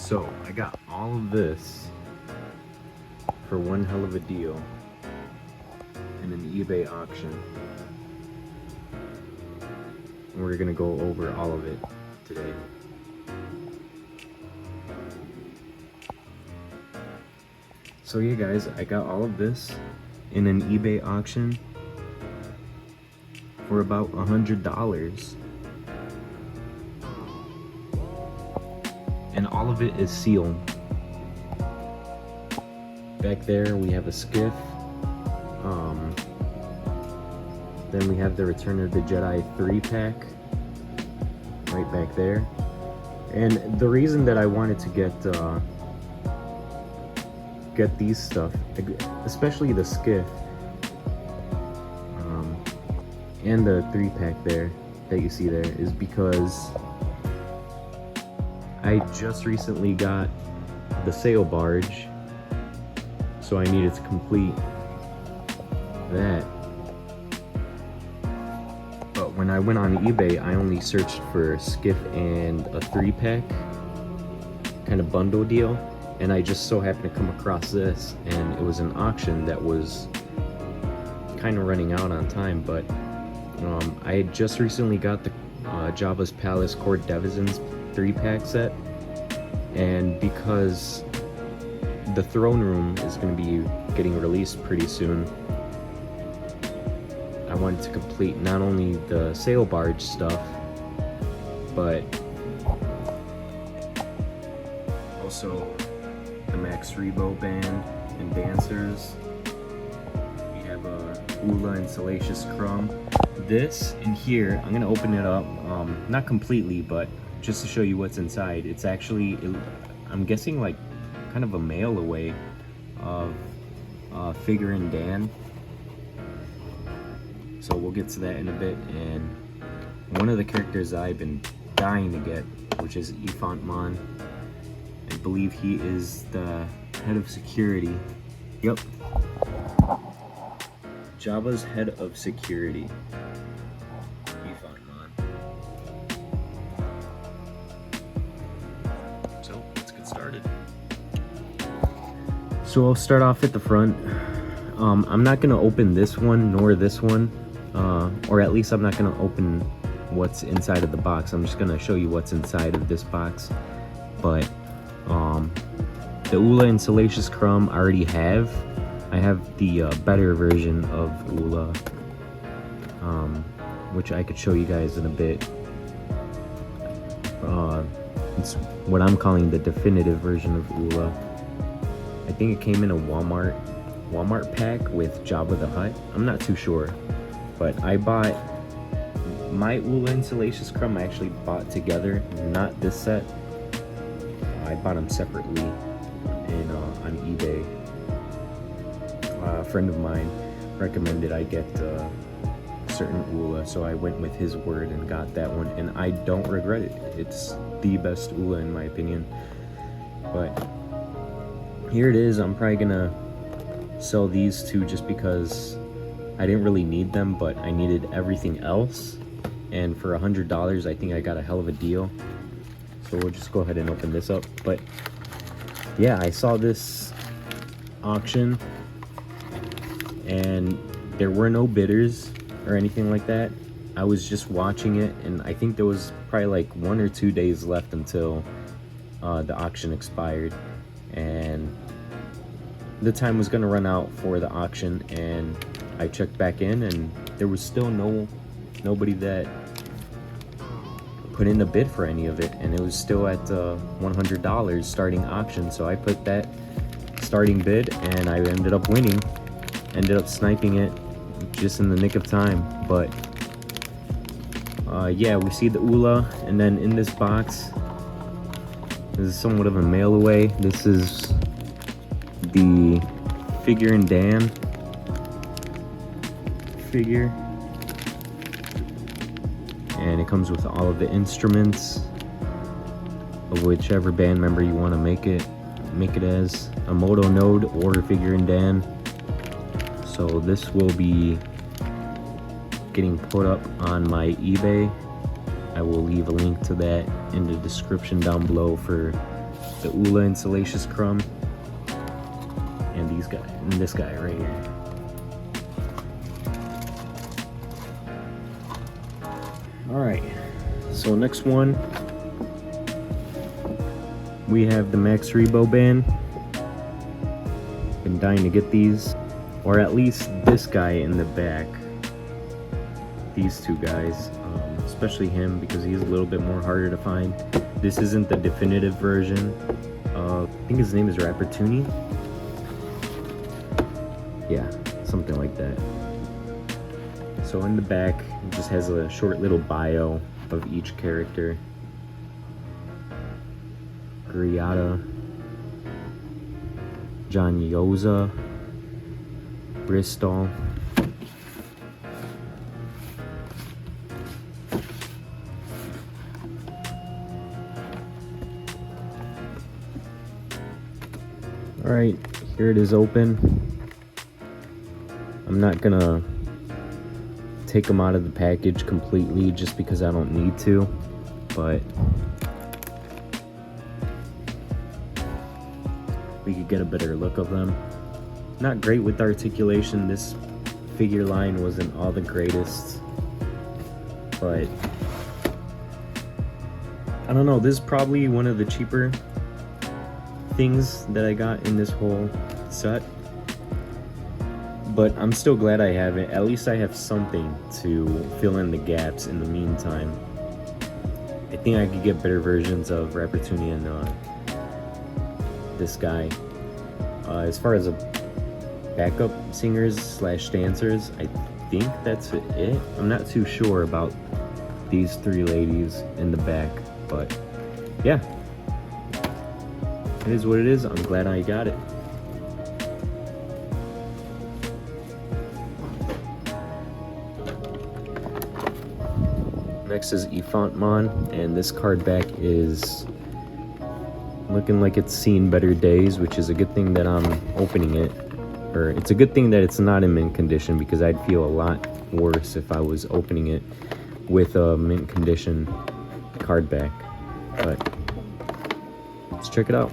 So I got all of this for one hell of a deal in an eBay auction. And we're gonna go over all of it today. So yeah guys, I got all of this in an eBay auction for about $100. And all of it is sealed. Back there we have a skiff. Then we have the Return of the Jedi 3-pack right back there. And the reason that I wanted to get these stuff, especially the skiff and the 3-pack there that you see there, is because I just recently got the sail barge, so I needed to complete that. But when I went on eBay, I only searched for a skiff and a 3-pack kind of bundle deal, and I just so happened to come across this, and it was an auction that was kind of running out on time. But I had just recently got the Jabba's Palace Court Devisons 3-pack set, and because the throne room is going to be getting released pretty soon, I wanted to complete not only the sail barge stuff, but also the Max Rebo band and dancers. We have Oola and Salacious Crumb. This in here, I'm gonna open it up, not completely, but just to show you what's inside. It's actually, I'm guessing, like kind of a mail away of Figrin D'an. So we'll get to that in a bit. And one of the characters I've been dying to get, which is Mon. I believe he is the head of security. Yep. Jabba's head of security. Mon. So let's get started. So I'll start off at the front. I'm not gonna open this one nor this one, or at least I'm not gonna open what's inside of the box. I'm just gonna show you what's inside of this box. But the Oola and Salacious Crumb I already have. I have the better version of Oola, which I could show you guys in a bit. It's what I'm calling the definitive version of Oola. I think it came in a Walmart pack with Jabba the Hutt. I'm not too sure, but I bought my Oola and Salacious Crumb. I actually bought together, not this set. I bought them separately on eBay. A friend of mine recommended I get a certain Oola, so I went with his word and got that one, and I don't regret it. It's the best Oola in my opinion. But here it is. I'm probably gonna sell these two just because I didn't really need them, but I needed everything else, and for $100 I think I got a hell of a deal. So we'll just go ahead and open this up. But yeah, I saw this auction and there were no bidders or anything like that. I was just watching it, and I think there was probably like 1 or 2 days left until the auction expired, and the time was gonna run out for the auction. And I checked back in, and there was still nobody that put in a bid for any of it, and it was still at $100 starting auction. So I put that starting bid, and I ended up winning, ended up sniping it just in the nick of time. But yeah, we see the Oola, and then in this box, this is somewhat of a mail away. This is the Figrin D'an figure, and it comes with all of the instruments of whichever band member you want to make it as, a Moto Node or Figrin D'an. So this will be getting put up on my eBay. I will leave a link to that in the description down below for the Oola and Salacious Crumb, and these guys, and this guy right here. Alright, so next one, we have the Max Rebo Band. Been dying to get these, or at least this guy in the back. These two guys, especially him, because he's a little bit more harder to find. This isn't the definitive version. I think his name is Rappertoonie. Yeah, something like that. So in the back, it just has a short little bio of each character. Griata, Janyoza, Bristol, Alright, here it is open. I'm not gonna take them out of the package completely just because I don't need to, but we could get a better look of them. Not great with articulation. This figure line wasn't all the greatest, but I don't know, this is probably one of the cheaper things that I got in this whole set, but I'm still glad I have it. At least I have something to fill in the gaps in the meantime. I think I could get better versions of Rappertoonie and this guy. As far as a backup singers slash dancers, I think that's it. I'm not too sure about these three ladies in the back, but yeah, it is what it is. I'm glad I got it. Next is Ifantmon, and this card back is looking like it's seen better days, which is a good thing that I'm opening it. Or it's a good thing that it's not in mint condition, because I'd feel a lot worse if I was opening it with a mint condition card back. But let's check it out.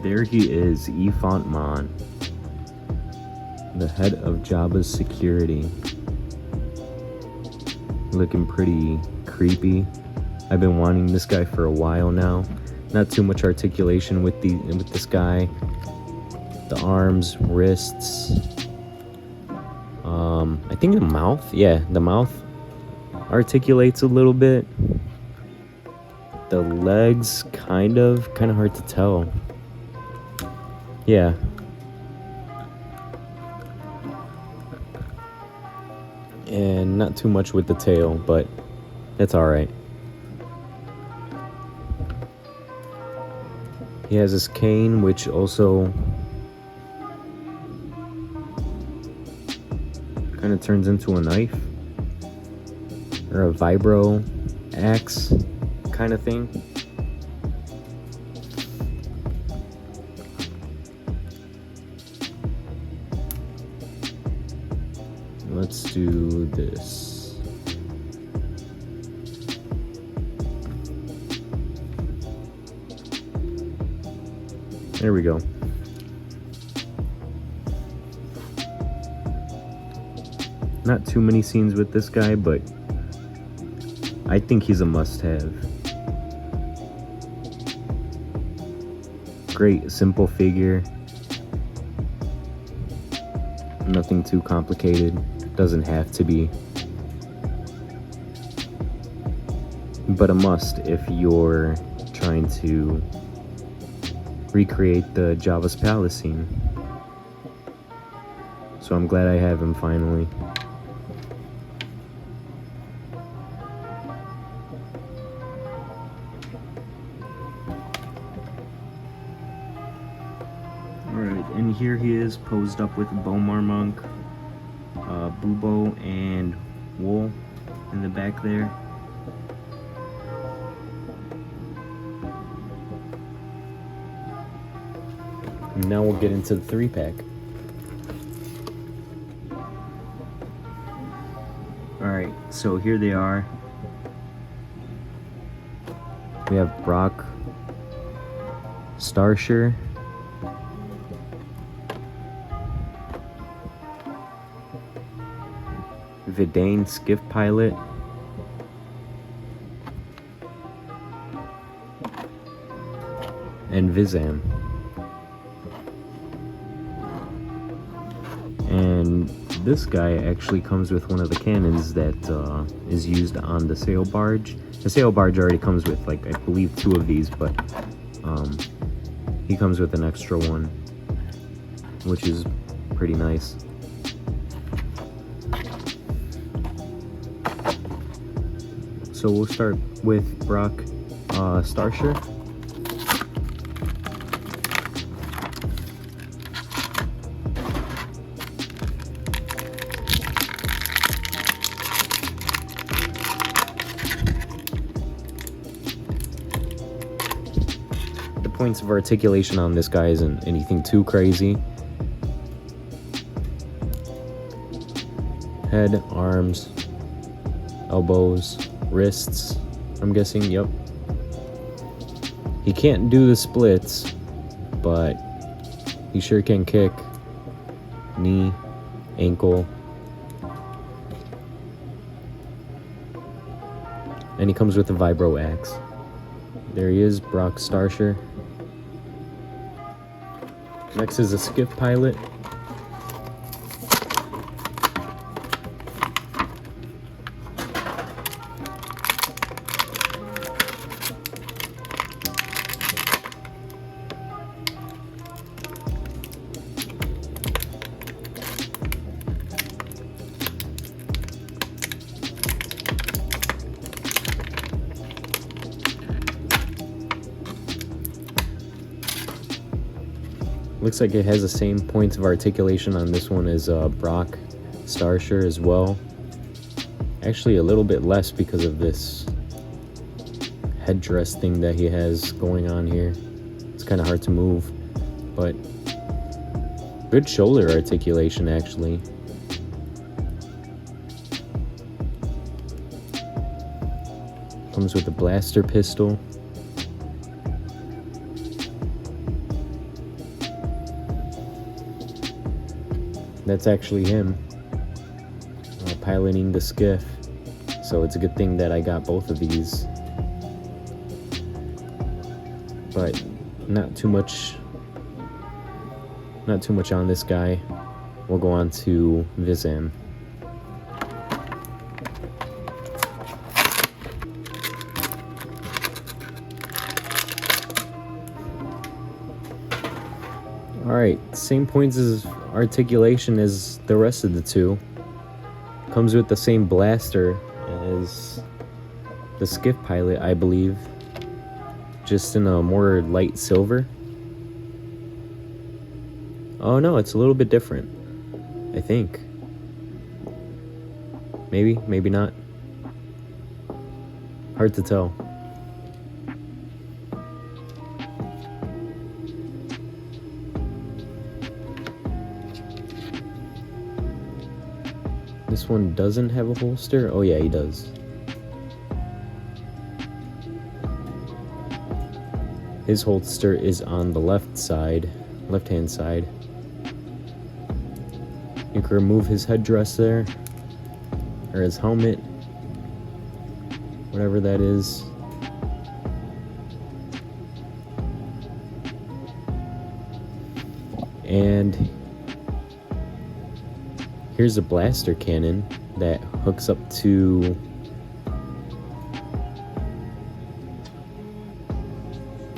There he is, Ifantmon, the head of Jabba's security. Looking pretty creepy. I've been wanting this guy for a while now. Not too much articulation with this guy. The arms, wrists. I think the mouth. Yeah, the mouth articulates a little bit. The legs, kind of hard to tell. Yeah. And not too much with the tail, but that's alright. He has his cane, which also kind of turns into a knife. Or a vibro axe kind of thing. Let's do this. There we go. Not too many scenes with this guy, but I think he's a must-have. great, simple figure. Nothing too complicated. Doesn't have to be. But a must if you're trying to recreate the Java's Palace scene. So I'm glad I have him finally. Alright, and here he is posed up with Bomar Monk, Bubo, and Wool in the back there. And now we'll get into the 3-pack. Alright, so here they are. We have Brock Starsher, Vidane Skiff Pilot, and Vizam. And this guy actually comes with one of the cannons that is used on the sail barge. The sail barge already comes with, like, I believe 2 of these, but he comes with an extra one, which is pretty nice. So we'll start with Brock Starsher. The points of articulation on this guy isn't anything too crazy. Head, arms, elbows, wrists, I'm guessing, yep. He can't do the splits, but he sure can kick. Knee, ankle. And he comes with a vibro axe. There he is, Brock Starsher. Next is a skiff pilot. Looks like it has the same points of articulation on this one as Brock Starsher as well. Actually a little bit less because of this headdress thing that he has going on here. It's kind of hard to move, but good shoulder articulation actually. Comes with a blaster pistol. That's actually him piloting the skiff, so it's a good thing that I got both of these. But not too much on this guy. We'll go on to Vizam. Alright, same points as articulation as the rest of the two. Comes with the same blaster as the skiff pilot, I believe. Just in a more light silver. Oh no, it's a little bit different, I think. Maybe, maybe not. Hard to tell. This one doesn't have a holster. Oh yeah, he does. His holster is on the left side, left-hand side. You can remove his headdress there, or his helmet, whatever that is. And here's a blaster cannon that hooks up to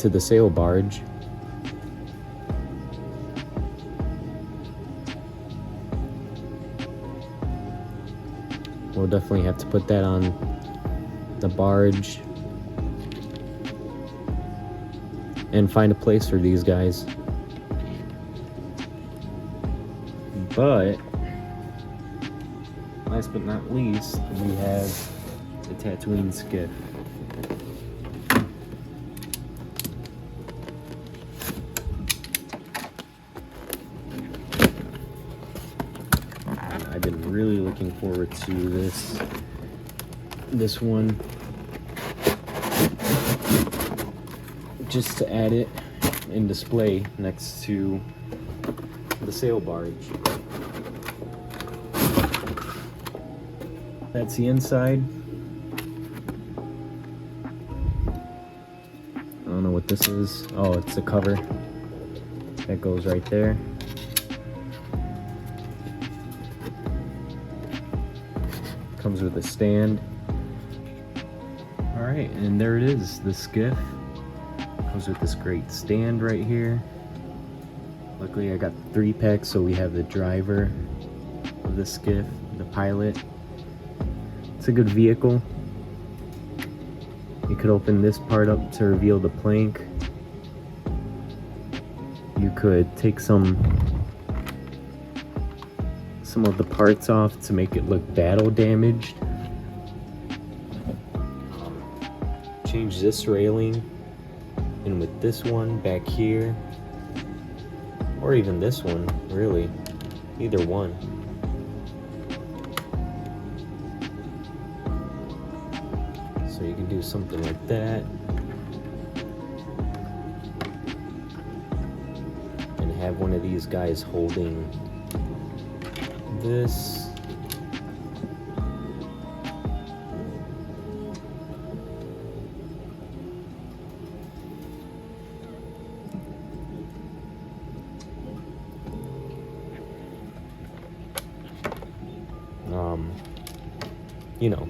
the sail barge. We'll definitely have to put that on the barge and find a place for these guys. But last but not least, we have the Tatooine skiff. I've been really looking forward to this one, just to add it in display next to the sail barge. That's the inside. I don't know what this is. Oh, it's the cover that goes right there. Comes with a stand. Alright, and there it is, the skiff. Comes with this great stand right here. Luckily I got the 3-pack, so we have the driver of the skiff, the pilot. It's a good vehicle. You could open this part up to reveal the plank. You could take some of the parts off to make it look battle damaged. Change this railing, and with this one back here, or even this one, really, either one. So you can do something like that, and have one of these guys holding this. You know,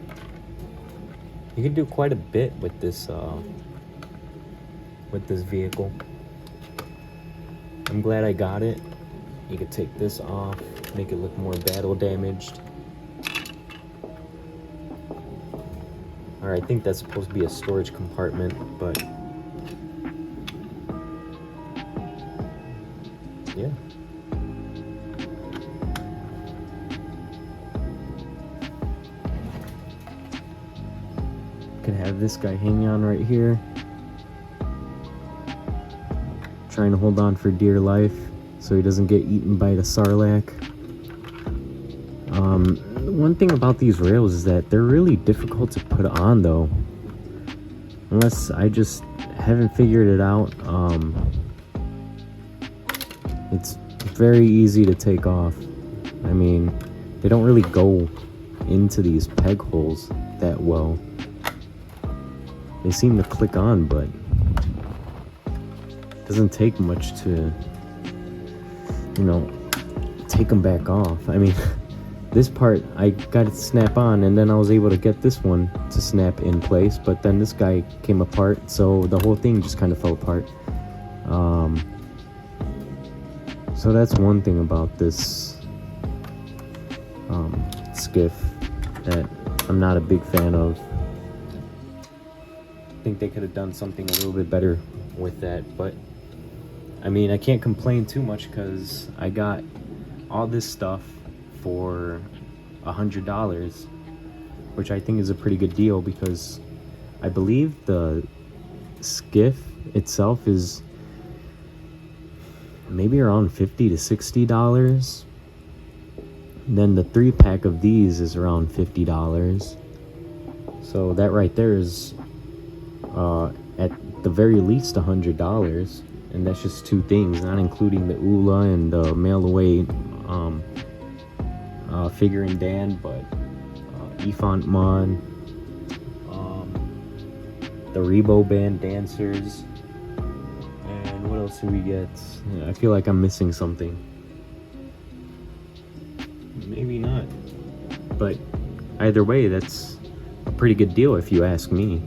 you can do quite a bit with this vehicle. I'm glad I got it. You could take this off, make it look more battle damaged. Alright, I think that's supposed to be a storage compartment, but yeah. Can have this guy hanging on right here, trying to hold on for dear life so he doesn't get eaten by the sarlacc. One thing about these rails is that they're really difficult to put on, though, unless I just haven't figured it out. It's very easy to take off. I mean, they don't really go into these peg holes that well. They seem to click on, but it doesn't take much to, you know, take them back off. I mean, this part I got it to snap on, and then I was able to get this one to snap in place, but then this guy came apart, so the whole thing just kind of fell apart. So that's one thing about this skiff that I'm not a big fan of. I think they could have done something a little bit better with that, but I mean, I can't complain too much because I got all this stuff for $100, which I think is a pretty good deal, because I believe the skiff itself is maybe around $50 to $60. Then the 3-pack of these is around $50. So that right there is at the very least $100, and that's just 2 things, not including the Oola and the mail away Figrin D'an, but Efont Mon, the Rebo Band dancers, and And what else do we get? I feel like I'm missing something. Maybe not. But either way, that's a pretty good deal if you ask me.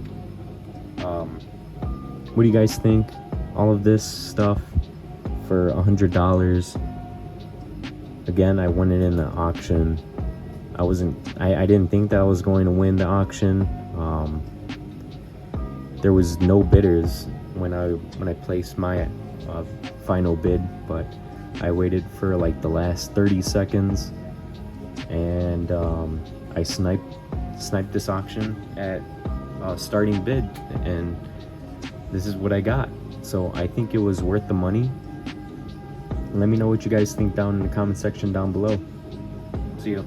What do you guys think? All of this stuff for $100. Again, I won it in the auction. I didn't think that I was going to win the auction. There was no bidders when I placed my final bid, but I waited for like the last 30 seconds, and I sniped this auction at starting bid, and this is what I got. So I think it was worth the money. Let me know what you guys think down in the comment section down below. See you.